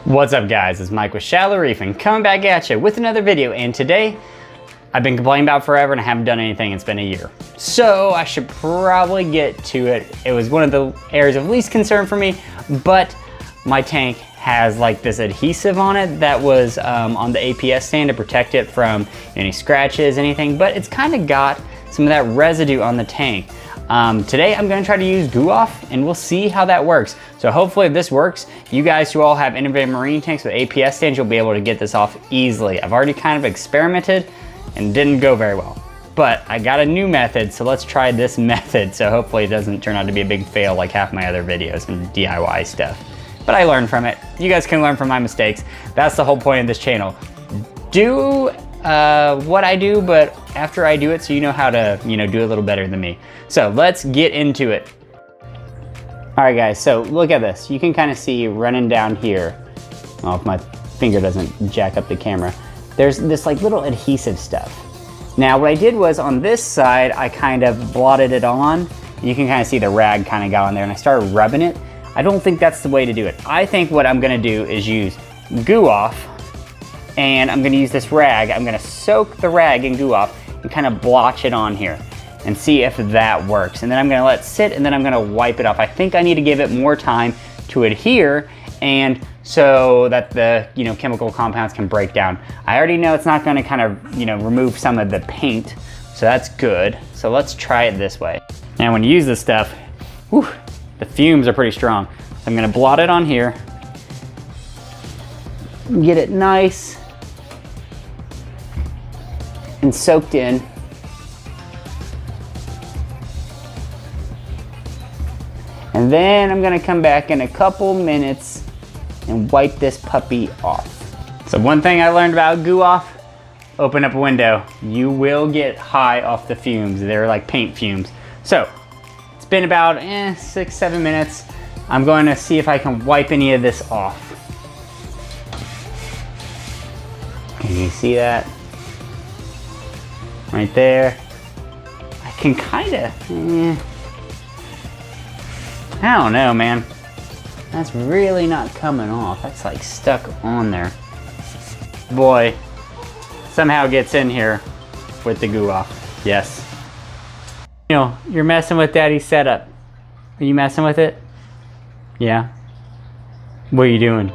What's up guys, it's Mike with Shallow Reefing coming back at you with another video, and today I've been complaining about forever and I haven't done anything. It's been a year. So I should probably get to it. It was one of the areas of least concern for me, but my tank has like this adhesive on it that was on the APS stand to protect it from any scratches, anything, but it's kind of got some of that residue on the tank. Today I'm gonna try to use Goo Off and we'll see how that works. So hopefully if this works, you guys who all have innovative marine tanks with APS stands, you'll be able to get this off easily. I've already kind of experimented and didn't go very well, but I got a new method, so let's try this method. So hopefully it doesn't turn out to be a big fail like half my other videos and DIY stuff. But I learned from it. You guys can learn from my mistakes. That's the whole point of this channel. Do what I do, but after I do it, so you know how to, do a little better than me. So let's get into it. All right guys, so look at this. You can kind of see running down here. Well, if my finger doesn't jack up the camera, there's this like little adhesive stuff. Now what I did was on this side, I kind of blotted it on. You can kind of see the rag kind of got on there and I started rubbing it. I don't think that's the way to do it. I think what I'm gonna do is use Goo Off, and I'm gonna use this rag. I'm gonna soak the rag in Goo Off and kind of blotch it on here and see if that works. And then I'm gonna let it sit and then I'm gonna wipe it off. I think I need to give it more time to adhere and so that the chemical compounds can break down. I already know it's not gonna kind of remove some of the paint, so that's good. So let's try it this way. Now when you use this stuff, whew, the fumes are pretty strong. So I'm gonna blot it on here, get it nice and soaked in. And then I'm gonna come back in a couple minutes and wipe this puppy off. So one thing I learned about Goo Off, open up a window. You will get high off the fumes. They're like paint fumes. So it's been about 6-7 minutes. I'm going to see if I can wipe any of this off. Can you see that? Right there. I can kind of, I don't know, man. That's really not coming off. That's like stuck on there. Boy, somehow gets in here with the Goo Off. Yes. You're messing with Daddy's setup. Are you messing with it? Yeah. What are you doing?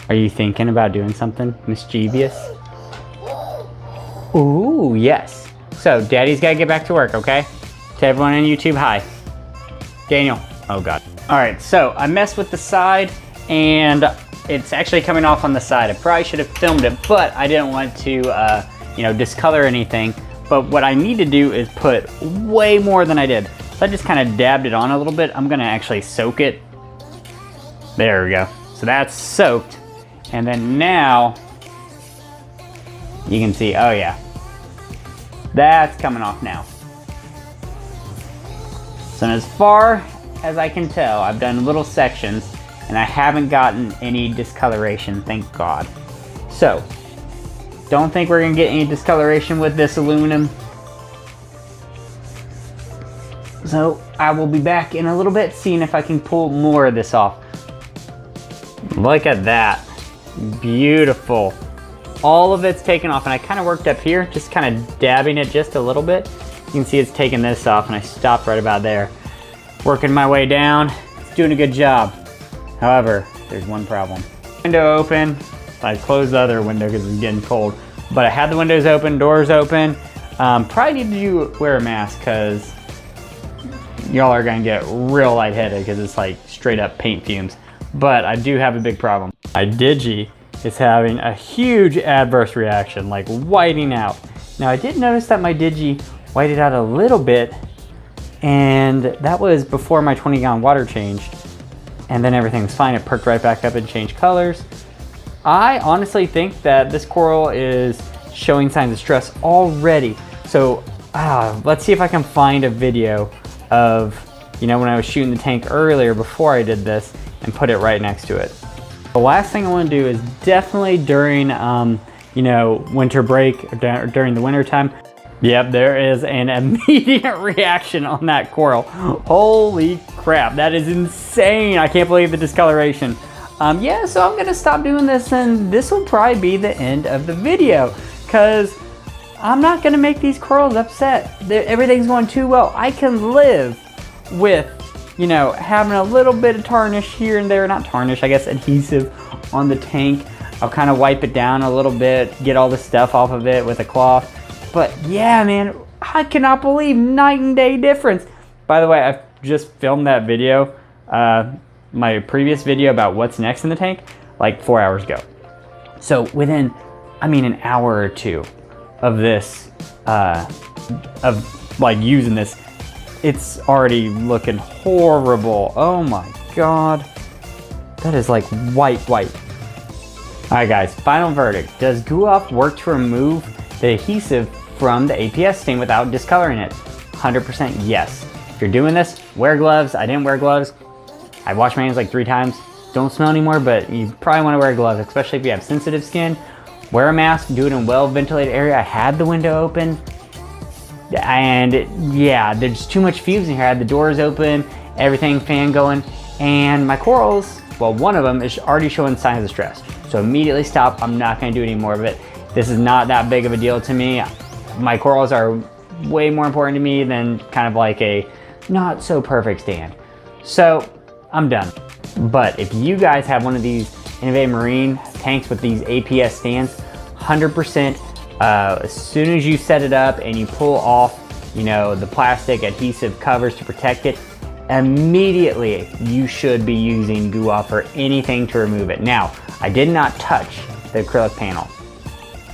Are you thinking about doing something mischievous? Ooh, yes. So Daddy's gotta get back to work, okay? To everyone on YouTube, hi. Daniel, oh God. All right, so I messed with the side and it's actually coming off on the side. I probably should have filmed it, but I didn't want to, discolor anything. But what I need to do is put way more than I did. So I just kind of dabbed it on a little bit. I'm gonna actually soak it. There we go. So that's soaked. And then now, you can see, oh yeah, that's coming off now. So as far as I can tell, I've done little sections and I haven't gotten any discoloration, thank God. So, don't think we're gonna get any discoloration with this aluminum. So I will be back in a little bit seeing if I can pull more of this off. Look at that, beautiful. All of it's taken off and I kind of worked up here, just kind of dabbing it just a little bit. You can see it's taking this off and I stopped right about there. Working my way down, it's doing a good job. However, there's one problem. Window open, I closed the other window because it's getting cold, but I had the windows open, doors open. Probably need to wear a mask because y'all are gonna get real lightheaded because it's like straight up paint fumes. But I do have a big problem. My Digi is having a huge adverse reaction, like whiting out. Now I did notice that my Digi whited out a little bit, and that was before my 20-gallon water changed. And then everything was fine. It perked right back up and changed colors. I honestly think that this coral is showing signs of stress already. So let's see if I can find a video of, when I was shooting the tank earlier before I did this and put it right next to it. The last thing I want to do is definitely during, winter break or during the winter time. Yep, there is an immediate reaction on that coral. Holy crap, that is insane. I can't believe the discoloration. yeah, so I'm gonna stop doing this, and this will probably be the end of the video, because I'm not gonna make these corals upset. Everything's going too well. I can live with, you know, having a little bit of tarnish here and there, not tarnish, I guess adhesive on the tank. I'll kind of wipe it down a little bit, get all the stuff off of it with a cloth. But yeah, man, I cannot believe night and day difference. By the way, I've just filmed that video, my previous video about what's next in the tank, like 4 hours ago. So within, I mean, an hour or two of this, of like using this, it's already looking horrible. Oh my God. That is like white. All right guys, final verdict. Does Goo Off work to remove the adhesive from the APS stain without discoloring it? 100% yes. If you're doing this, wear gloves. I didn't wear gloves. I washed my hands like 3 times. Don't smell anymore, but you probably want to wear gloves, especially if you have sensitive skin. Wear a mask, do it in a well-ventilated area. I had the window open, and yeah, there's too much fumes in here. I had the doors open, everything fan going, and my corals, well, one of them is already showing signs of stress. So immediately stop. I'm not going to do any more of it. This is not that big of a deal to me. My corals are way more important to me than kind of like a not so perfect stand. So I'm done. But if you guys have one of these Innovative Marine tanks with these APS stands, 100%, as soon as you set it up and you pull off, you know, the plastic adhesive covers to protect it, immediately you should be using Goo Off or anything to remove it. Now, I did not touch the acrylic panel.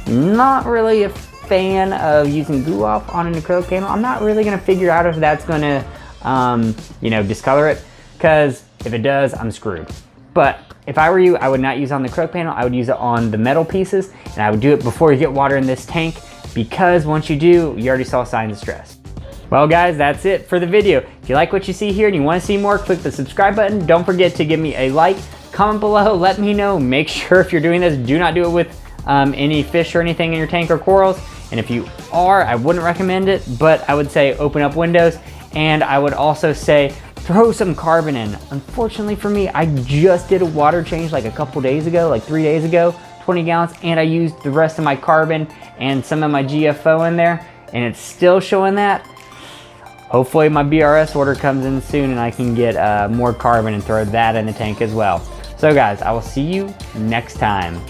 Not really a fan of using Goo Off on an acrylic panel. I'm not really gonna figure out if that's gonna, you know, discolor it, because if it does, I'm screwed. But if I were you, I would not use it on the acrylic panel. I would use it on the metal pieces, and I would do it before you get water in this tank, because once you do, you already saw signs of stress. Well guys, that's it for the video. If you like what you see here and you want to see more, click the subscribe button. Don't forget to give me a like, comment below, let me know. Make sure if you're doing this, do not do it with any fish or anything in your tank or corals. And if you are, I wouldn't recommend it, but I would say open up windows, and I would also say throw some carbon in. Unfortunately for me, I just did a water change like a couple days ago, like 3 days ago, 20 gallons, and I used the rest of my carbon and some of my GFO in there, and it's still showing that. Hopefully my BRS order comes in soon and I can get more carbon and throw that in the tank as well. So guys, I will see you next time.